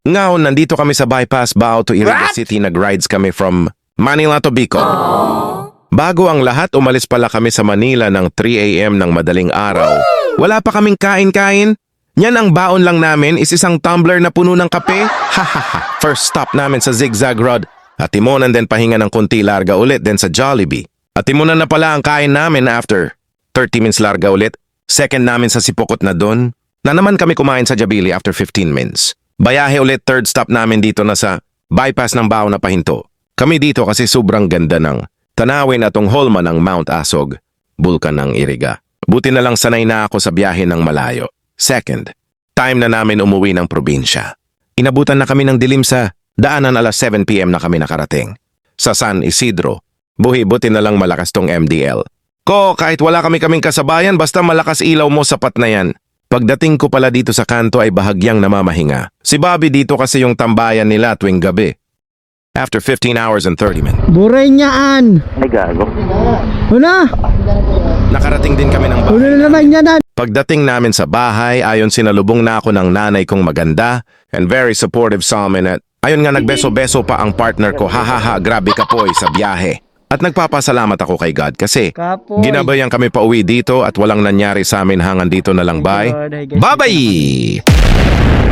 Ngayon, nandito kami sa bypass Bao to Iriga City. Nag-rides kami from Manila to Bicol. Bago ang lahat, umalis pala kami sa Manila ng 3 a.m. ng madaling araw. Wala pa kaming kain-kain. Yan ang baon lang namin is isang tumbler na puno ng kape. Hahaha. First stop namin sa Zigzag Road. At timonan din pahinga ng kunti larga ulit din sa Jollibee. At timonan na pala ang kain namin after 30 minutes larga ulit. Second namin sa Sipokot na doon. Na naman kami kumain sa Jabili after 15 minutes. Bayahe ulit, third stop namin dito na sa bypass ng Bao na pahinto. Kami dito kasi sobrang ganda ng tanawin at holma ng Mount Asog, bulkan ng Iriga. Buti na lang sanay na ako sa biyahe ng malayo. Second, time na namin umuwi ng probinsya. Inabutan na kami ng dilim sa daanan alas 7 p.m. na kami nakarating. Sa San Isidro, buti na lang malakas tong MDL. Kahit wala kaming kasabayan, basta malakas ilaw mo sapat na yan. Pagdating ko pala dito sa kanto ay bahagyang namamahinga. Si Bobby dito kasi yung tambayan nila tuwing gabi. After 15 hours and 30 minutes. Buray niyaan! Ay, gago. Una! Nakarating din kami ng Una bahay. na naman yan! Pagdating namin sa bahay, ayon sinalubong na ako ng nanay kong maganda and very supportive sa amin at ayon nga nagbeso-beso pa ang partner ko, hahaha, grabe ka po sa biyahe. At nagpapasalamat ako kay God kasi Kapoy. ginabayan kami pa uwi dito at walang nangyari sa amin hangan dito na lang bye. Bye-bye!